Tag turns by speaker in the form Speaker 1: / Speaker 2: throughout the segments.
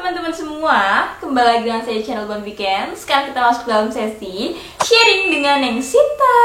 Speaker 1: teman-teman semua, kembali lagi dengan saya channel Bon Weekend. Sekarang kita masuk dalam sesi sharing dengan Neng Sinta.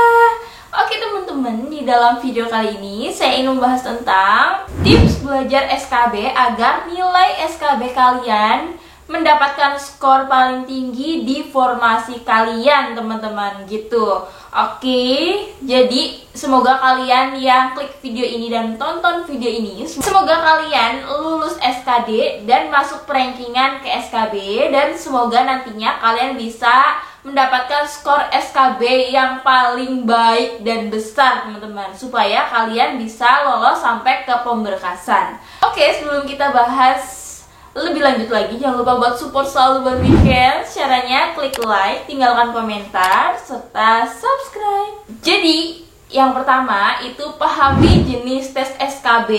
Speaker 1: Oke teman-teman, di dalam video kali ini saya ingin membahas tentang tips belajar SKB agar nilai SKB kalian mendapatkan skor paling tinggi di formasi kalian, teman-teman, gitu. Oke, jadi semoga kalian yang klik video ini dan tonton video ini, semoga kalian lulus SKD dan masuk rankingan ke SKB, dan semoga nantinya kalian bisa mendapatkan skor SKB yang paling baik dan besar, teman-teman, supaya kalian bisa lolos sampai ke pemberkasan. Oke, sebelum kita bahas lebih lanjut lagi, jangan lupa buat support selalu Bon Weekend. Caranya klik like, tinggalkan komentar, serta subscribe. Jadi yang pertama itu pahami jenis tes SKB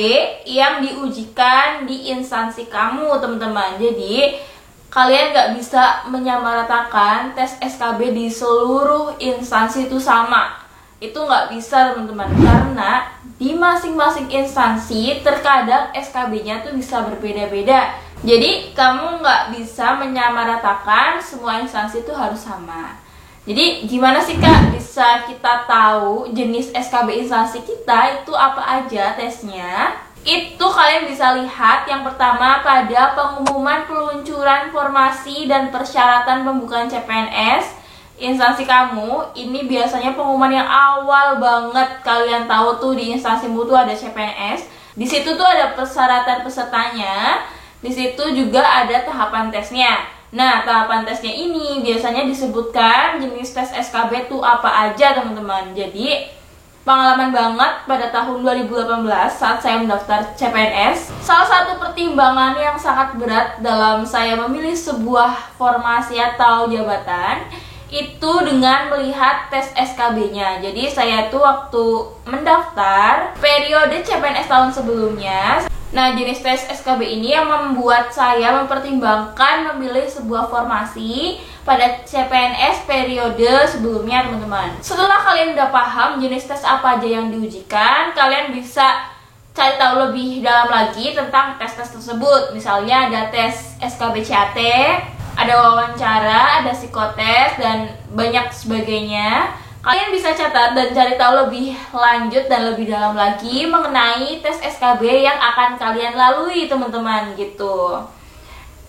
Speaker 1: yang diujikan di instansi kamu, teman-teman. Jadi kalian nggak bisa menyamaratakan tes SKB di seluruh instansi itu sama. Itu nggak bisa, teman-teman, karena di masing-masing instansi terkadang SKB-nya tuh bisa berbeda-beda. Jadi kamu nggak bisa menyamaratakan semua instansi itu harus sama. Jadi gimana sih Kak bisa kita tahu jenis SKB instansi kita itu apa aja tesnya? Itu kalian bisa lihat yang pertama pada pengumuman peluncuran formasi dan persyaratan pembukaan CPNS instansi kamu. Ini biasanya pengumuman yang awal banget, kalian tahu tuh di instansimu tuh ada CPNS. Di situ tuh ada persyaratan pesertanya. Di situ juga ada tahapan tesnya. Nah, tahapan tesnya ini biasanya disebutkan jenis tes SKB itu apa aja, teman-teman. Jadi, pengalaman banget pada tahun 2018 saat saya mendaftar CPNS. Salah satu pertimbangan yang sangat berat dalam saya memilih sebuah formasi atau jabatan itu dengan melihat tes SKB-nya. Jadi, saya tuh waktu mendaftar periode CPNS tahun sebelumnya. Nah, jenis tes SKB ini yang membuat saya mempertimbangkan memilih sebuah formasi pada CPNS periode sebelumnya, teman-teman. Setelah kalian udah paham jenis tes apa aja yang diujikan, kalian bisa cari tahu lebih dalam lagi tentang tes-tes tersebut. Misalnya ada tes SKB CAT, ada wawancara, ada psikotes, dan banyak sebagainya. Kalian bisa catat dan cari tahu lebih lanjut dan lebih dalam lagi mengenai tes SKB yang akan kalian lalui, teman-teman, gitu.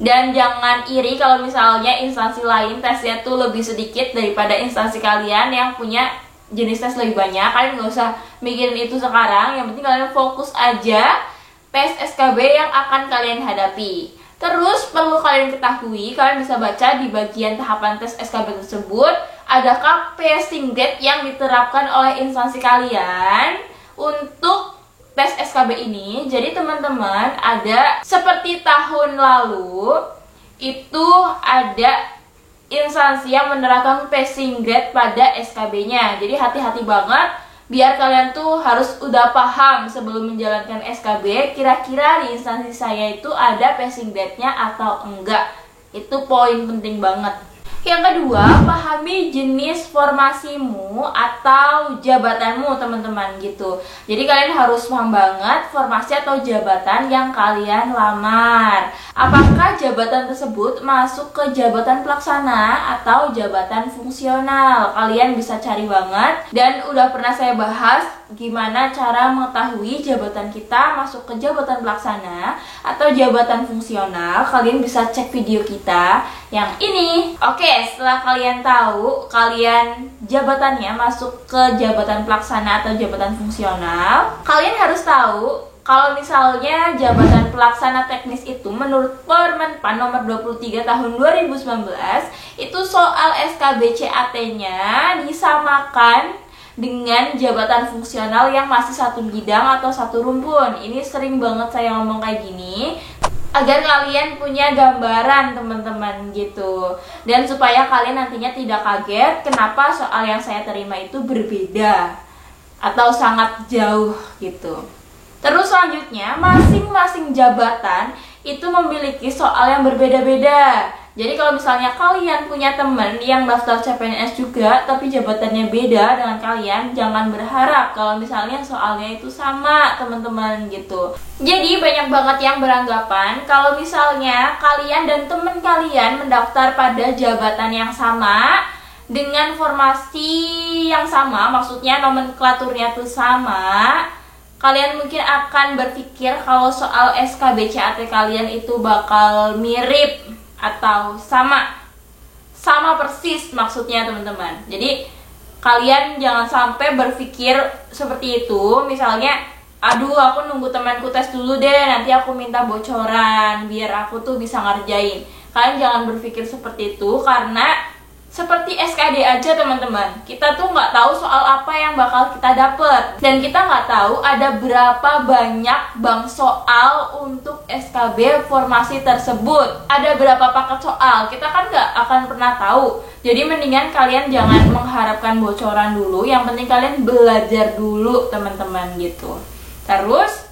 Speaker 1: Dan jangan iri kalau misalnya instansi lain tesnya tuh lebih sedikit daripada instansi kalian yang punya jenis tes lebih banyak. Kalian gak usah mikirin itu sekarang, yang penting kalian fokus aja tes SKB yang akan kalian hadapi. Terus perlu kalian ketahui, kalian bisa baca di bagian tahapan tes SKB tersebut, adakah passing grade yang diterapkan oleh instansi kalian untuk tes SKB ini. Jadi teman-teman, ada seperti tahun lalu itu ada instansi yang menerapkan passing grade pada SKB-nya. Jadi hati-hati banget, biar kalian tuh harus udah paham sebelum menjalankan SKB, kira-kira di instansi saya itu ada passing grade-nya atau enggak. Itu poin penting banget. Yang kedua, pahami jenis formasimu atau jabatanmu, teman-teman, gitu. Jadi kalian harus paham banget formasi atau jabatan yang kalian lamar. Apakah jabatan tersebut masuk ke jabatan pelaksana atau jabatan fungsional? Kalian bisa cari banget, dan udah pernah saya bahas gimana cara mengetahui jabatan kita masuk ke jabatan pelaksana atau jabatan fungsional. Kalian bisa cek video kita yang ini. Oke, setelah kalian tahu kalian jabatannya masuk ke jabatan pelaksana atau jabatan fungsional, kalian harus tahu kalau misalnya jabatan pelaksana teknis itu menurut Permenpan nomor 23 tahun 2019 itu soal SKB CAT-nya disamakan dengan jabatan fungsional yang masih satu bidang atau satu rumpun. Ini sering banget saya ngomong kayak gini agar kalian punya gambaran, teman-teman, gitu. Dan supaya kalian nantinya tidak kaget kenapa soal yang saya terima itu berbeda atau sangat jauh, gitu. Terus selanjutnya, masing-masing jabatan itu memiliki soal yang berbeda-beda. Jadi kalau misalnya kalian punya temen yang daftar CPNS juga tapi jabatannya beda dengan kalian, jangan berharap kalau misalnya soalnya itu sama teman-teman gitu. Jadi banyak banget yang beranggapan kalau misalnya kalian dan temen kalian mendaftar pada jabatan yang sama dengan formasi yang sama, maksudnya nomenklaturnya tuh sama, kalian mungkin akan berpikir kalau soal SKBCAT kalian itu bakal mirip atau sama persis maksudnya teman-teman. Jadi kalian jangan sampai berpikir seperti itu. Misalnya, aduh aku nunggu temanku tes dulu deh, nanti aku minta bocoran biar aku tuh bisa ngerjain. Kalian jangan berpikir seperti itu, karena seperti SKD aja teman-teman, kita tuh nggak tahu soal apa yang bakal kita dapet, dan kita nggak tahu ada berapa banyak bank soal untuk SKB formasi tersebut, ada berapa paket soal, kita kan nggak akan pernah tahu. Jadi mendingan kalian jangan mengharapkan bocoran dulu, yang penting kalian belajar dulu teman-teman gitu. Terus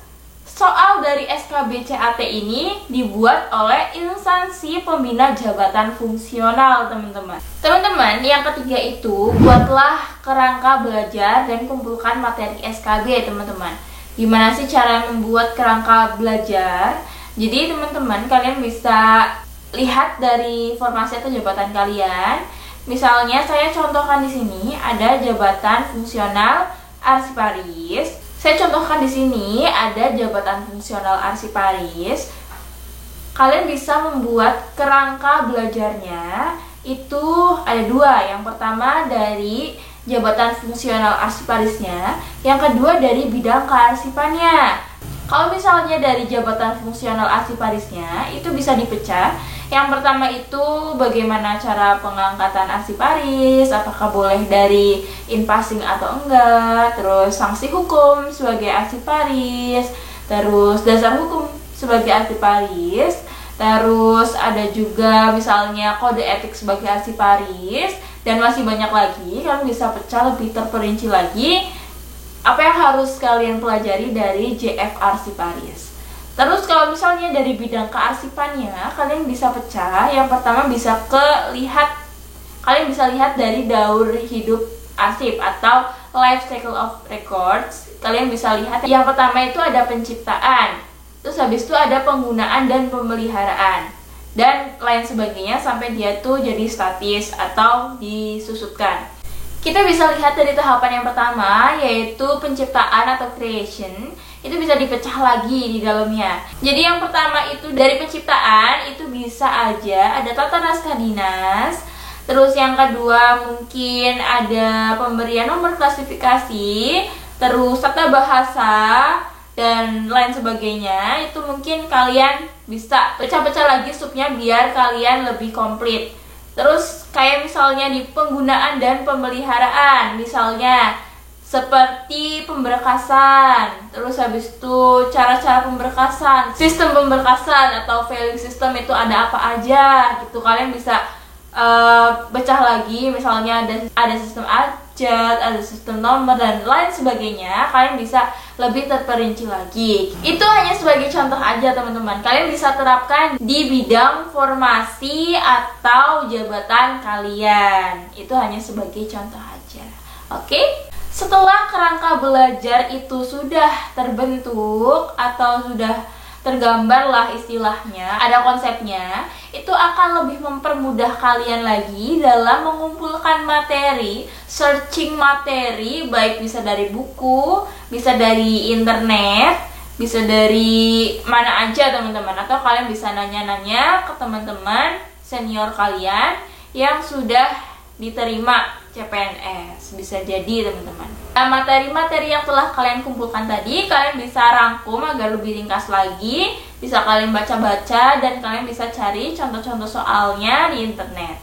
Speaker 1: soal dari SKBCAT ini dibuat oleh instansi pembina jabatan fungsional, teman-teman. Teman-teman, yang ketiga itu buatlah kerangka belajar dan kumpulkan materi SKB, teman-teman. Gimana sih cara membuat kerangka belajar? Jadi teman-teman, kalian bisa lihat dari formasi atau jabatan kalian. Misalnya saya contohkan di sini ada jabatan fungsional arsiparis. Saya contohkan di sini ada jabatan fungsional arsiparis. Kalian bisa membuat kerangka belajarnya itu ada dua. Yang pertama dari jabatan fungsional arsiparisnya, yang kedua dari bidang kearsipannya. Kalau misalnya dari jabatan fungsional arsiparisnya itu bisa dipecah. Yang pertama itu bagaimana cara pengangkatan arsiparis, apakah boleh dari in-passing atau enggak, terus sanksi hukum sebagai arsiparis, terus dasar hukum sebagai arsiparis, terus ada juga misalnya kode etik sebagai arsiparis, dan masih banyak lagi. Kalian bisa pecah lebih terperinci lagi apa yang harus kalian pelajari dari JF arsiparis. Terus kalau misalnya dari bidang kearsipannya, kalian bisa pecah. Yang pertama kalian bisa lihat dari daur hidup arsip atau life cycle of records. Kalian bisa lihat yang pertama itu ada penciptaan, terus habis itu ada penggunaan dan pemeliharaan, dan lain sebagainya sampai dia tuh jadi statis atau disusutkan. Kita bisa lihat dari tahapan yang pertama, yaitu penciptaan atau creation. Itu bisa dipecah lagi di dalamnya. Jadi yang pertama itu dari penciptaan itu bisa aja ada tata naskah dinas. Terus yang kedua mungkin ada pemberian nomor klasifikasi, terus tata bahasa dan lain sebagainya. Itu mungkin kalian bisa pecah-pecah lagi subnya biar kalian lebih komplit. Terus kayak misalnya di penggunaan dan pemeliharaan, misalnya seperti pemberkasan, terus habis itu cara-cara pemberkasan, sistem pemberkasan atau value system itu ada apa aja gitu. Kalian bisa pecah lagi, misalnya ada sistem abjad, ada sistem nomor dan lain sebagainya. Kalian bisa lebih terperinci lagi. Itu hanya sebagai contoh aja teman-teman. Kalian bisa terapkan di bidang formasi atau jabatan kalian. Itu hanya sebagai contoh aja. Oke? Setelah kerangka belajar itu sudah terbentuk atau sudah tergambar lah istilahnya, ada konsepnya, itu akan lebih mempermudah kalian lagi dalam mengumpulkan materi, searching materi, baik bisa dari buku, bisa dari internet, bisa dari mana aja teman-teman, atau kalian bisa nanya-nanya ke teman-teman senior kalian yang sudah diterima CPNS, bisa jadi teman-teman. Nah, materi-materi yang telah kalian kumpulkan tadi kalian bisa rangkum agar lebih ringkas lagi, bisa kalian baca-baca dan kalian bisa cari contoh-contoh soalnya di internet.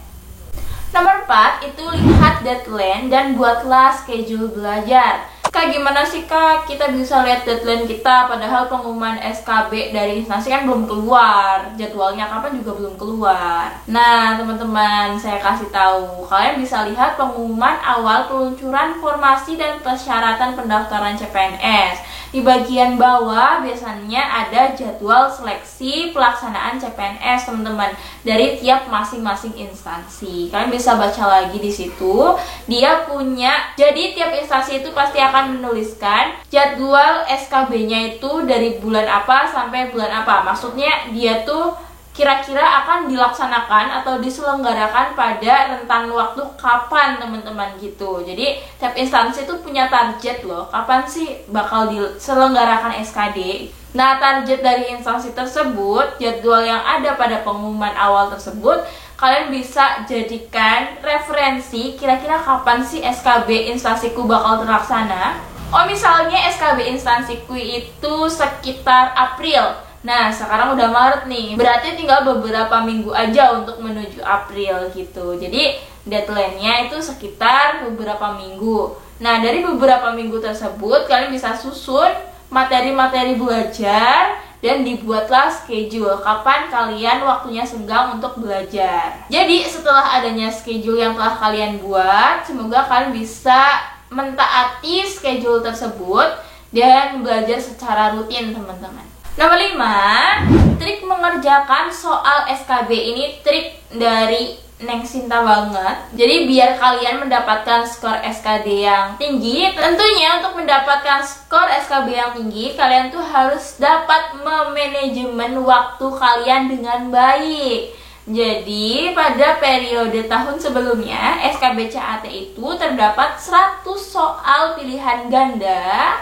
Speaker 1: Nomor 4 itu lihat deadline dan buatlah schedule belajar. Kak, gimana sih Kak kita bisa lihat deadline kita padahal pengumuman SKB dari instansi kan belum keluar, jadwalnya kapan juga belum keluar. Nah teman-teman, saya kasih tahu, kalian bisa lihat pengumuman awal peluncuran formasi dan persyaratan pendaftaran CPNS. Di bagian bawah biasanya ada jadwal seleksi pelaksanaan CPNS teman-teman dari tiap masing-masing instansi. Kalian bisa baca lagi di situ. Dia punya, jadi tiap instansi itu pasti akan menuliskan jadwal SKB-nya itu dari bulan apa sampai bulan apa. Maksudnya dia tuh kira-kira akan dilaksanakan atau diselenggarakan pada rentan waktu kapan teman-teman gitu. Jadi tiap instansi itu punya target loh, kapan sih bakal diselenggarakan SKD. Nah, target dari instansi tersebut, jadwal yang ada pada pengumuman awal tersebut, kalian bisa jadikan referensi kira-kira kapan sih SKB instansiku bakal terlaksana. Oh, misalnya SKB instansiku itu sekitar April. Nah, sekarang udah Maret nih, berarti tinggal beberapa minggu aja untuk menuju April gitu. Jadi deadline-nya itu sekitar beberapa minggu. Nah, dari beberapa minggu tersebut kalian bisa susun materi-materi belajar dan dibuatlah schedule kapan kalian waktunya senggang untuk belajar. Jadi setelah adanya schedule yang telah kalian buat, semoga kalian bisa mentaati schedule tersebut dan belajar secara rutin teman-teman. Nomor 5, trik mengerjakan soal SKB. Ini trik dari Neng Sinta banget. Jadi biar kalian mendapatkan skor SKD yang tinggi, tentunya untuk mendapatkan skor SKB yang tinggi, kalian tuh harus dapat memanajemen waktu kalian dengan baik. Jadi pada periode tahun sebelumnya, SKB CAT itu terdapat 100 soal pilihan ganda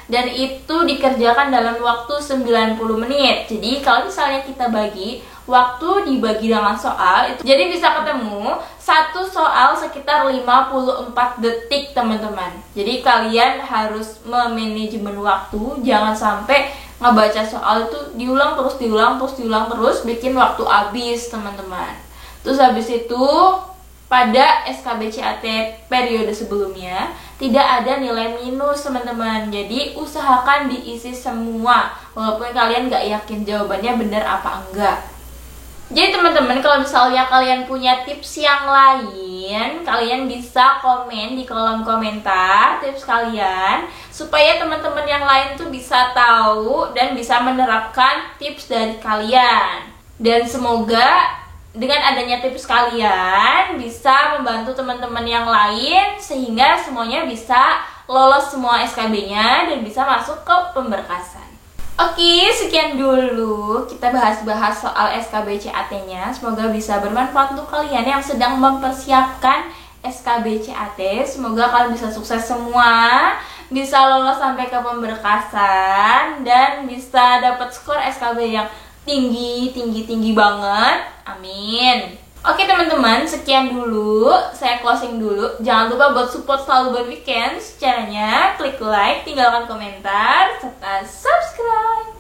Speaker 1: dan itu dikerjakan dalam waktu 90 menit. Jadi kalau misalnya kita bagi waktu dibagi dengan soal itu, jadi bisa ketemu satu soal sekitar 54 detik teman-teman. Jadi kalian harus memanajemen waktu, jangan sampai ngebaca soal itu diulang terus, bikin waktu habis teman-teman. Terus habis itu pada SKB CAT periode sebelumnya tidak ada nilai minus teman-teman. Jadi usahakan diisi semua walaupun kalian gak yakin jawabannya benar apa enggak. Jadi teman-teman, kalau misalnya kalian punya tips yang lain, kalian bisa komen di kolom komentar tips kalian supaya teman-teman yang lain tuh bisa tahu dan bisa menerapkan tips dari kalian. Dan semoga dengan adanya tips kalian bisa membantu teman-teman yang lain sehingga semuanya bisa lolos semua SKB-nya dan bisa masuk ke pemberkasan. Oke, sekian dulu kita bahas-bahas soal SKB CAT-nya. Semoga bisa bermanfaat untuk kalian yang sedang mempersiapkan SKB CAT. Semoga kalian bisa sukses semua, bisa lolos sampai ke pemberkasan dan bisa dapat skor SKB yang tinggi banget. Amin. Oke teman-teman, sekian dulu. Saya closing dulu. Jangan lupa buat support Selalu Berweekend. Caranya klik like, tinggalkan komentar, serta subscribe.